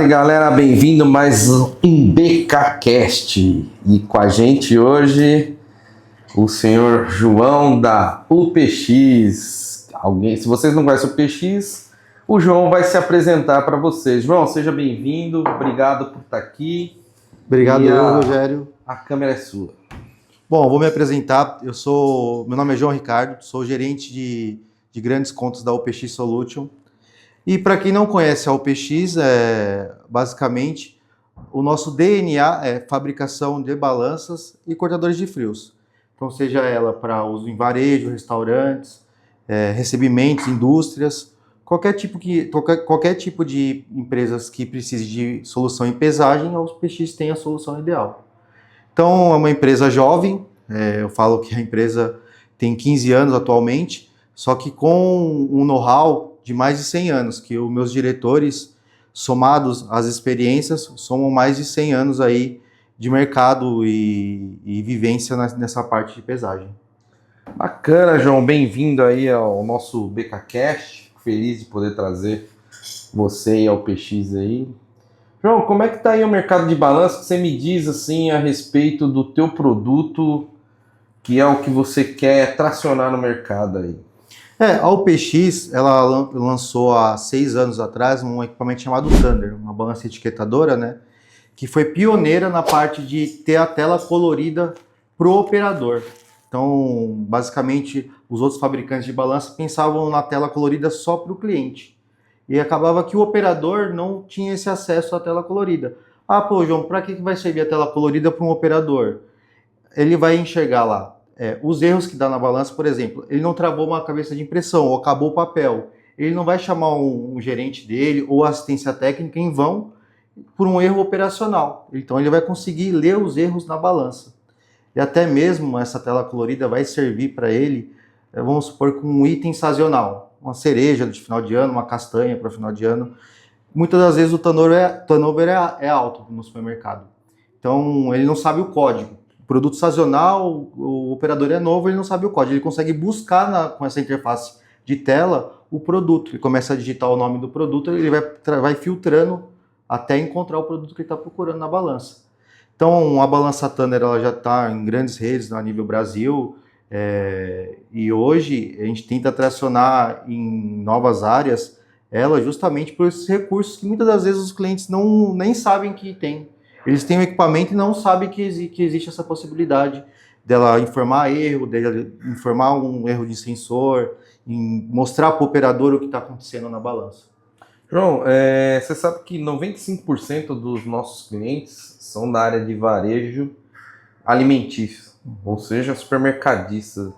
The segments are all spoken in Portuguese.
Fala galera, bem-vindo a mais um BKcast. E com a gente hoje o senhor João da UPX. Se vocês não conhecem o UPX, o João vai se apresentar para vocês. João, seja bem-vindo, obrigado por estar aqui. Obrigado, Rogério. A câmera é sua. Bom, vou me apresentar. Meu nome é João Ricardo, sou gerente de grandes contas da UPX Solution. E para quem não conhece a UPX, basicamente o nosso DNA é fabricação de balanças e cortadores de frios. Então, seja ela para uso em varejo, restaurantes, recebimentos, indústrias, qualquer tipo de empresas que precise de solução em pesagem, a UPX tem a solução ideal. Então, é uma empresa jovem, eu falo que a empresa tem 15 anos atualmente, só que com um know-how de mais de 100 anos, que os meus diretores, somados às experiências, somam mais de 100 anos aí de mercado e vivência nessa parte de pesagem. Bacana, João, bem-vindo aí ao nosso BKcast, feliz de poder trazer você e a UPX aí. João, como é que tá aí o mercado de balança? Você me diz assim a respeito do teu produto, que é o que você quer tracionar no mercado aí. A UPX, ela lançou há 6 anos atrás um equipamento chamado Thunder, uma balança etiquetadora, né? Que foi pioneira na parte de ter a tela colorida para o operador. Então, basicamente, os outros fabricantes de balança pensavam na tela colorida só para o cliente. E acabava que o operador não tinha esse acesso à tela colorida. Ah, pô, João, para que vai servir a tela colorida para um operador? Ele vai enxergar lá os erros que dá na balança, por exemplo, ele não travou uma cabeça de impressão ou acabou o papel. Ele não vai chamar um gerente dele ou assistência técnica em vão por um erro operacional. Então ele vai conseguir ler os erros na balança. E até mesmo essa tela colorida vai servir para ele, vamos supor, com um item sazonal. Uma cereja de final de ano, uma castanha para final de ano. Muitas das vezes o turnover é alto no supermercado. Então ele não sabe o código. Produto sazonal, o operador é novo, ele não sabe o código, ele consegue buscar com essa interface de tela o produto, ele começa a digitar o nome do produto, ele vai filtrando até encontrar o produto que ele está procurando na balança. Então, a balança Thunder ela já está em grandes redes a nível Brasil, e hoje a gente tenta tracionar em novas áreas ela justamente por esses recursos que muitas das vezes os clientes nem sabem que tem. Eles têm um equipamento e não sabem que existe essa possibilidade dela informar erro, dela informar um erro de sensor, mostrar para o operador o que está acontecendo na balança. João, você sabe que 95% dos nossos clientes são da área de varejo alimentício, ou seja, supermercadistas.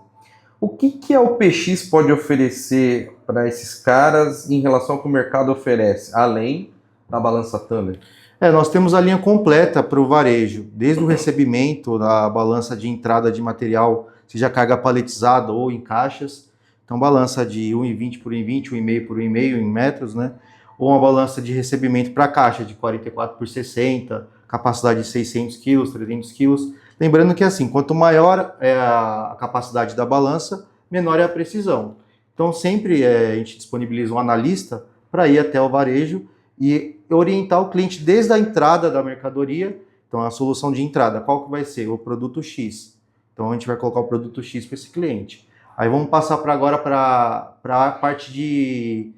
O que a UPX pode oferecer para esses caras em relação ao que o mercado oferece, além da balança Thunder? Nós temos a linha completa para o varejo, desde o recebimento da balança de entrada de material, seja carga paletizada ou em caixas, então balança de 1,20 por 1,20, 1,5 por 1,5 em metros, né? Ou uma balança de recebimento para caixa de 44 por 60, capacidade de 600 quilos, 300 quilos. Lembrando que assim, quanto maior é a capacidade da balança, menor é a precisão. Então sempre a gente disponibiliza um analista para ir até o varejo e orientar o cliente desde a entrada da mercadoria. Então, a solução de entrada, qual que vai ser? O produto X. Então, a gente vai colocar o produto X para esse cliente. Aí, vamos passar agora para a parte de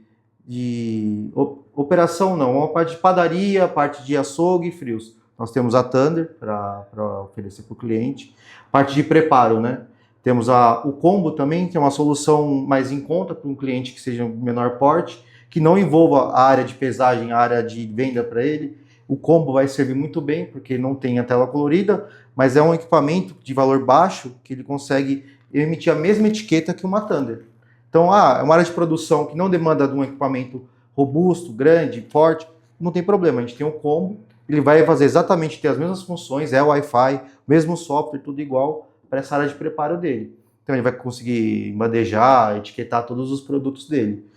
operação, uma parte de padaria, parte de açougue e frios. Nós temos a Thunder para oferecer para o cliente. Parte de preparo, né? Temos o combo também, que é uma solução mais em conta para um cliente que seja menor porte, que não envolva a área de pesagem, a área de venda para ele. O combo vai servir muito bem, porque não tem a tela colorida, mas é um equipamento de valor baixo que ele consegue emitir a mesma etiqueta que uma Thunder. Então, é uma área de produção que não demanda de um equipamento robusto, grande, forte, não tem problema, a gente tem um combo, ele vai fazer exatamente ter as mesmas funções, Wi-Fi, mesmo software, tudo igual para essa área de preparo dele. Então, ele vai conseguir bandejar, etiquetar todos os produtos dele.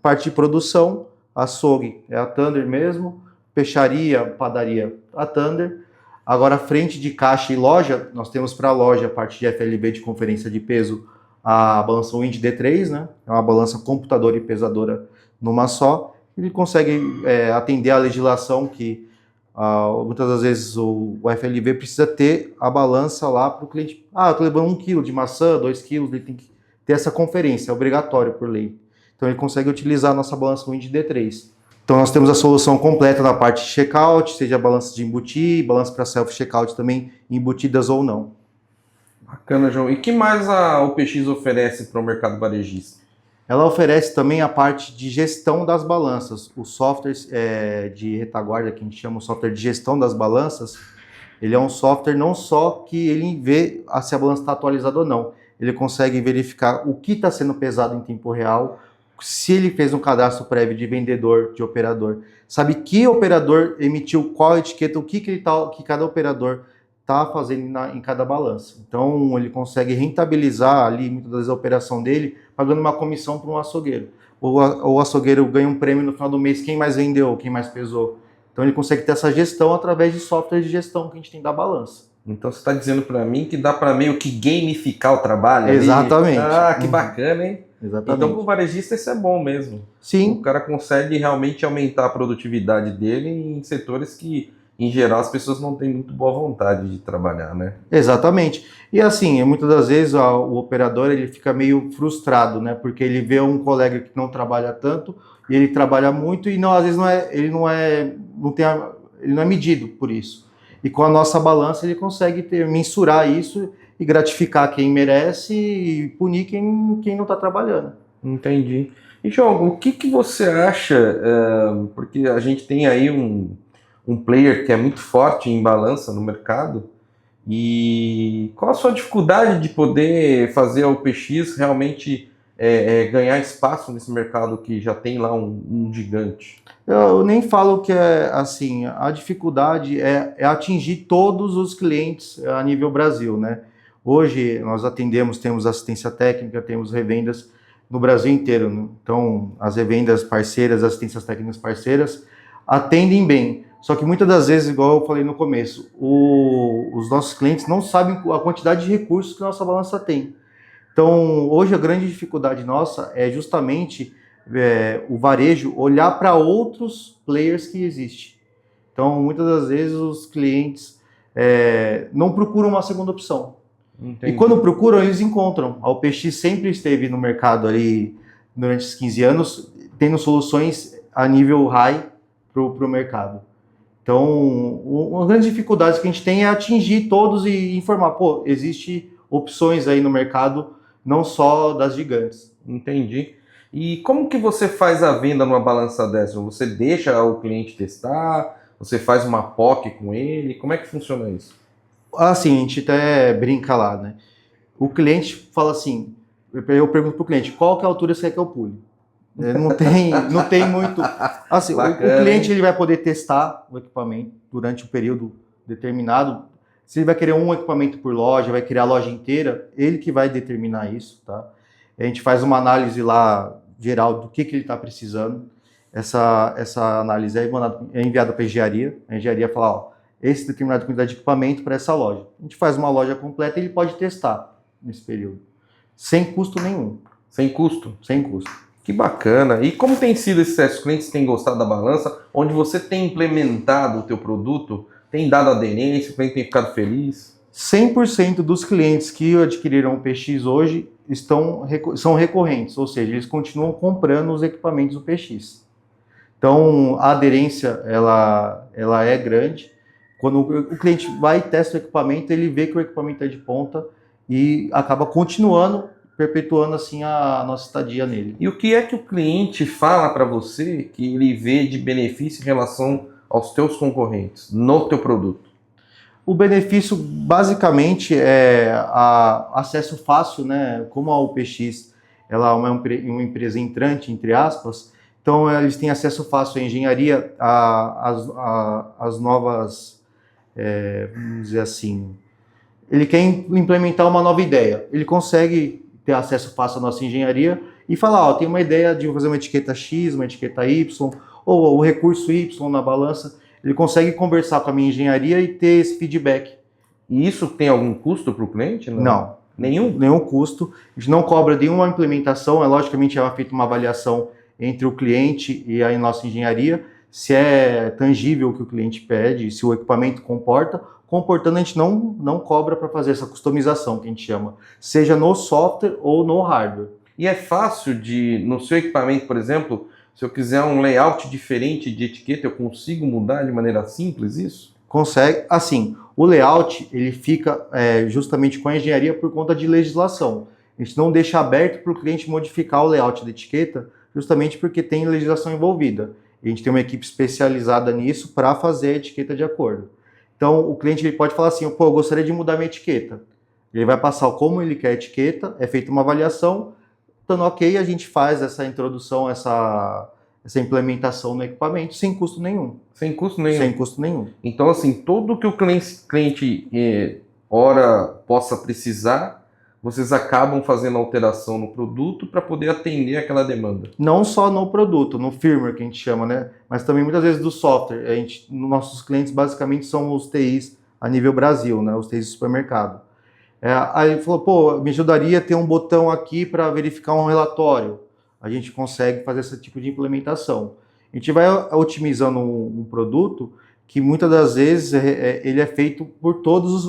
Parte de produção, açougue é a Thunder mesmo, peixaria, padaria, a Thunder. Agora, frente de caixa e loja, nós temos para a loja a parte de FLB de conferência de peso, a balança Wind D3, né? É uma balança computadora e pesadora numa só. ele consegue atender a legislação que muitas das vezes o FLV precisa ter a balança lá para o cliente. Eu estou levando 1 quilo de maçã, 2 quilos, ele tem que ter essa conferência, é obrigatório por lei. Então ele consegue utilizar a nossa balança Wind D3. Então nós temos a solução completa na parte de checkout, seja balança de embutir, balança para self-checkout também, embutidas ou não. Bacana, João. E que mais a OPX oferece para o mercado varejista? Ela oferece também a parte de gestão das balanças. Os softwares de retaguarda, que a gente chama o software de gestão das balanças, ele é um software não só que ele vê se a balança está atualizada ou não, ele consegue verificar o que está sendo pesado em tempo real, se ele fez um cadastro prévio de vendedor, de operador, sabe que operador emitiu qual etiqueta, o que cada operador está fazendo em cada balança. Então ele consegue rentabilizar ali muitas vezes a operação dele, pagando uma comissão para um açougueiro. O açougueiro ganha um prêmio no final do mês, quem mais vendeu, quem mais pesou. Então ele consegue ter essa gestão através de software de gestão que a gente tem da balança. Então você está dizendo para mim que dá para meio que gamificar o trabalho? Exatamente. Que bacana, hein? Exatamente. Então para o varejista isso é bom mesmo. Sim. O cara consegue realmente aumentar a produtividade dele em setores que, em geral, as pessoas não têm muito boa vontade de trabalhar, né? Exatamente. E assim, muitas das vezes o operador ele fica meio frustrado, né? Porque ele vê um colega que não trabalha tanto e ele trabalha muito e às vezes ele não é medido por isso. E com a nossa balança ele consegue mensurar isso e gratificar quem merece e punir quem não está trabalhando. Entendi. E João, o que você acha? Porque a gente tem aí um player que é muito forte em balança no mercado. E qual a sua dificuldade de poder fazer a OPX realmente ganhar espaço nesse mercado que já tem lá um gigante? Eu nem falo que assim, a dificuldade é atingir todos os clientes a nível Brasil, né? Hoje nós temos assistência técnica, temos revendas no Brasil inteiro, né? Então as revendas parceiras, assistências técnicas parceiras atendem bem. Só que muitas das vezes, igual eu falei no começo, os nossos clientes não sabem a quantidade de recursos que a nossa balança tem. Então, hoje a grande dificuldade nossa é justamente o varejo olhar para outros players que existem. Então, muitas das vezes os clientes não procuram uma segunda opção. Entendi. E quando procuram, eles encontram. A OPX sempre esteve no mercado ali durante esses 15 anos, tendo soluções a nível high para o mercado. Então, uma grande dificuldade que a gente tem é atingir todos e informar, existe opções aí no mercado, não só das gigantes. Entendi. E como que você faz a venda numa balança dessa? Você deixa o cliente testar? Você faz uma POC com ele? Como é que funciona isso? Assim, a gente até brinca lá, né? O cliente fala assim, eu pergunto pro cliente, qual que é a altura você quer que eu pule? Não tem muito. Assim, bacana, o cliente ele vai poder testar o equipamento durante um período determinado. Se ele vai querer um equipamento por loja, vai querer a loja inteira, ele que vai determinar isso, tá? A gente faz uma análise lá geral do que ele está precisando. Essa análise é enviada para a engenharia fala, esse determinado quantidade de equipamento para essa loja. A gente faz uma loja completa e ele pode testar nesse período, sem custo nenhum. Sem custo? Sem custo. Que bacana. E como tem sido esse teste? Os clientes têm gostado da balança? Onde você tem implementado o teu produto, tem dado aderência, o cliente tem ficado feliz? 100% dos clientes que adquiriram o PX hoje são recorrentes, ou seja, eles continuam comprando os equipamentos do PX. Então, a aderência ela é grande. Quando o cliente vai e testa o equipamento, ele vê que o equipamento é de ponta e acaba perpetuando assim a nossa estadia nele. E o que é que o cliente fala para você que ele vê de benefício em relação aos teus concorrentes, no teu produto? O benefício basicamente é acesso fácil, né? Como a UPX ela é uma empresa entrante, entre aspas, então eles têm acesso fácil à engenharia, às novas, vamos dizer assim, ele quer implementar uma nova ideia, ele consegue ter acesso fácil à nossa engenharia e falar, tem uma ideia de fazer uma etiqueta X, uma etiqueta Y, ou o recurso Y na balança, ele consegue conversar com a minha engenharia e ter esse feedback. E isso tem algum custo para o cliente? Não. Nenhum? Nenhum custo. A gente não cobra nenhuma implementação, logicamente é feita uma avaliação entre o cliente e a nossa engenharia, se é tangível o que o cliente pede, se o equipamento comporta. Comportando, a gente não cobra para fazer essa customização, que a gente chama, seja no software ou no hardware. E é fácil no seu equipamento, por exemplo, se eu quiser um layout diferente de etiqueta, eu consigo mudar de maneira simples isso? Consegue, assim, o layout ele fica justamente com a engenharia por conta de legislação. A gente não deixa aberto para o cliente modificar o layout da etiqueta, justamente porque tem legislação envolvida. A gente tem uma equipe especializada nisso para fazer a etiqueta de acordo. Então, o cliente ele pode falar assim, pô, eu gostaria de mudar minha etiqueta. Ele vai passar como ele quer a etiqueta, é feita uma avaliação, estando ok, a gente faz essa introdução, essa implementação no equipamento sem custo nenhum. Sem custo nenhum? Sem custo nenhum. Então, assim, tudo que o cliente ora possa precisar, vocês acabam fazendo alteração no produto para poder atender aquela demanda. Não só no produto, no firmware que a gente chama, né? Mas também muitas vezes do software. Nossos clientes basicamente são os TIs a nível Brasil, né? Os TIs de supermercado. Aí ele falou, pô, me ajudaria a ter um botão aqui para verificar um relatório. A gente consegue fazer esse tipo de implementação. A gente vai otimizando um produto que muitas das vezes ele é feito por todos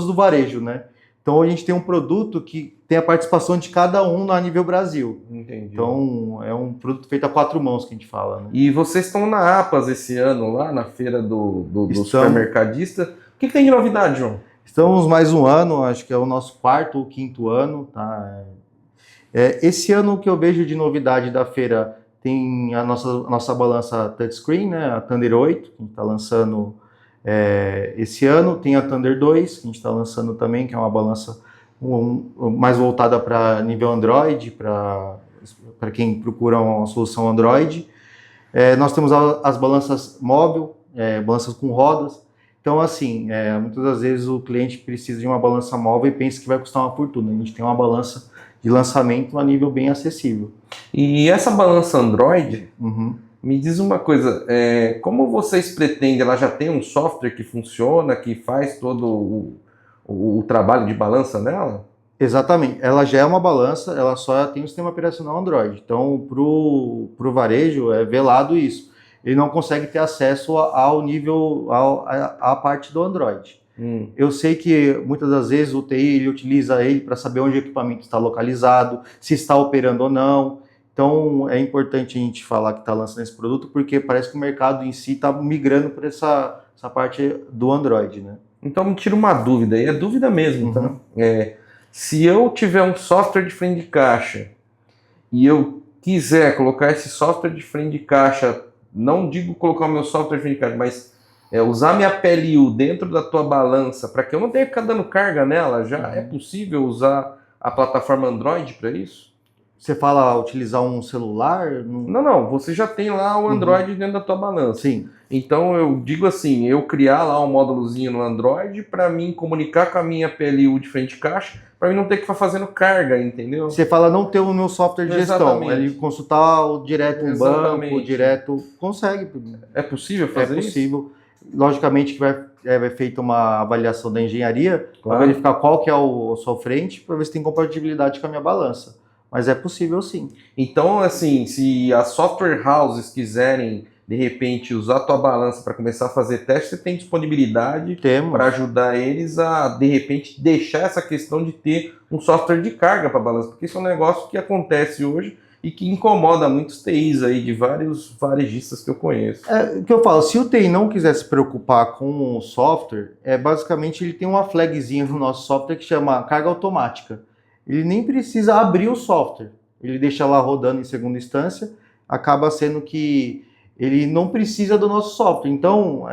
do varejo, né? Então a gente tem um produto que tem a participação de cada um a nível Brasil. Entendi. Então é um produto feito a 4 mãos que a gente fala, né? E vocês estão na APAS esse ano, lá na feira do supermercadista. O que tem de novidade, João? Estamos mais um ano, acho que é o nosso 4º ou 5º ano, tá? Esse ano o que eu vejo de novidade da feira tem a nossa balança touchscreen, né? A Thunder 8, que a gente está lançando esse ano. Tem a Thunder 2, que a gente está lançando também, que é uma balança mais voltada para nível Android, para quem procura uma solução Android. Nós temos as balanças móvel, balanças com rodas. Então, assim, muitas das vezes o cliente precisa de uma balança móvel e pensa que vai custar uma fortuna. A gente tem uma balança de lançamento a nível bem acessível. E essa balança Android, me diz uma coisa, como vocês pretendem, ela já tem um software que funciona, que faz todo o trabalho de balança nela? Exatamente, ela já é uma balança, ela só tem um sistema operacional Android. Então, para o varejo é velado isso. Ele não consegue ter acesso ao nível, à parte do Android. Eu sei que muitas das vezes o TI ele utiliza ele para saber onde o equipamento está localizado, se está operando ou não. Então é importante a gente falar que está lançando esse produto, porque parece que o mercado em si está migrando para essa parte do Android, né? Então me tira uma dúvida, e é dúvida mesmo, tá? Se eu tiver um software de frente de caixa e eu quiser colocar esse software de frente de caixa, não digo colocar o meu software de frente de caixa, mas usar minha PLU dentro da tua balança para que eu não tenha que ficar dando carga nela, já é possível usar a plataforma Android para isso? Você fala utilizar um celular? Não, você já tem lá o Android dentro da tua balança. Sim. Então eu digo assim, eu criar lá um módulozinho no Android para mim comunicar com a minha PLU de frente de caixa, para mim não ter que ficar fazendo carga, entendeu? Você fala não ter o meu software de gestão, ele consultar direto um banco, direto, consegue. É possível fazer isso? É possível. Logicamente que vai feita uma avaliação da engenharia, para verificar qual que é a sua frente, para ver se tem compatibilidade com a minha balança. Mas é possível sim. Então, assim, se as software houses quiserem, de repente, usar a tua balança para começar a fazer teste, você tem disponibilidade para ajudar eles a, de repente, deixar essa questão de ter um software de carga para a balança, porque isso é um negócio que acontece hoje e que incomoda muitos TIs aí, de vários varejistas que eu conheço. O que eu falo, se o TI não quiser se preocupar com o software, basicamente ele tem uma flagzinha no nosso software que chama carga automática. Ele nem precisa abrir o software, ele deixa lá rodando em segunda instância, acaba sendo que ele não precisa do nosso software. Então,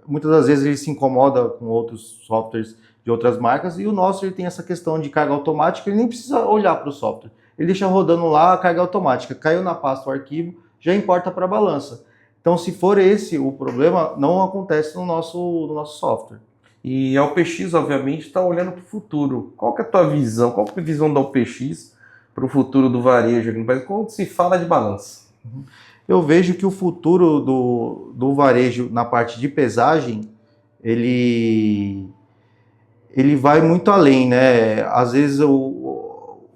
muitas das vezes ele se incomoda com outros softwares de outras marcas, e o nosso ele tem essa questão de carga automática, ele nem precisa olhar para o software. Ele deixa rodando lá a carga automática, caiu na pasta o arquivo, já importa para a balança. Então, se for esse o problema, não acontece no nosso software. E a UPX, obviamente, está olhando para o futuro. Qual que é a tua visão? Qual que é a visão da UPX para o futuro do varejo aqui no país? Quando se fala de balança? Eu vejo que o futuro do varejo na parte de pesagem, ele vai muito além, né? Às vezes o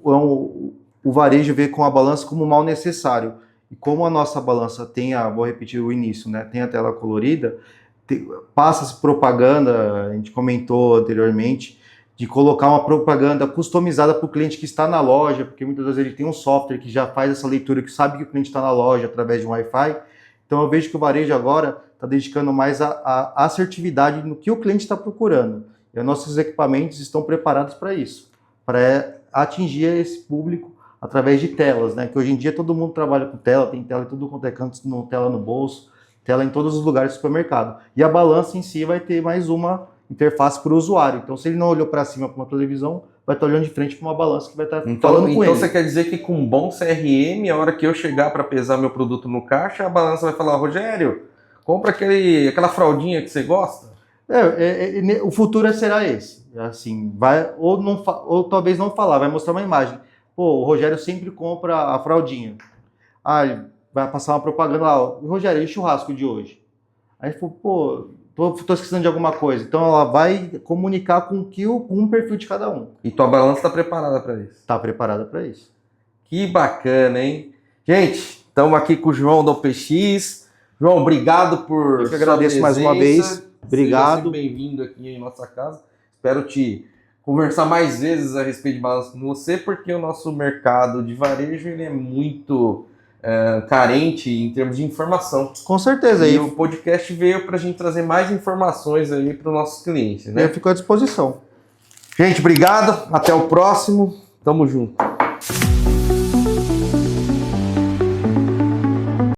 varejo vê com a balança como um mal necessário. E como a nossa balança tem vou repetir o início, né? Tem a tela colorida, passa-se propaganda, a gente comentou anteriormente, de colocar uma propaganda customizada para o cliente que está na loja, porque muitas vezes ele tem um software que já faz essa leitura, que sabe que o cliente está na loja através de um Wi-Fi. Então eu vejo que o varejo agora está dedicando mais a assertividade no que o cliente está procurando. E os nossos equipamentos estão preparados para isso, para atingir esse público através de telas, né? Que hoje em dia todo mundo trabalha com tela, tem tela em tudo quanto é canto, tela no bolso, tela em todos os lugares do supermercado. E a balança em si vai ter mais uma interface para o usuário. Então, se ele não olhou para cima para uma televisão, vai estar olhando de frente para uma balança que vai estar falando com ele. Então você quer dizer que com um bom CRM, a hora que eu chegar para pesar meu produto no caixa, a balança vai falar, Rogério, compra aquela fraldinha que você gosta? O futuro será esse. Assim, ou talvez não falar, vai mostrar uma imagem. Pô, o Rogério sempre compra a fraldinha. Vai passar uma propaganda lá, Rogério, e o churrasco de hoje? Aí ele falou, pô, tô esquecendo de alguma coisa. Então ela vai comunicar com um perfil de cada um. E tua balança está preparada para isso? Está preparada para isso. Que bacana, hein? Gente, estamos aqui com o João do OPX. João, obrigado por Eu que agradeço mais uma vez. Obrigado. Seja bem-vindo aqui em nossa casa. Espero te conversar mais vezes a respeito de balanço com você, porque o nosso mercado de varejo ele é muito carente em termos de informação. Com certeza. E o podcast veio para a gente trazer mais informações aí para os nossos clientes, né? Eu fico à disposição. Gente, obrigado. Até o próximo. Tamo junto.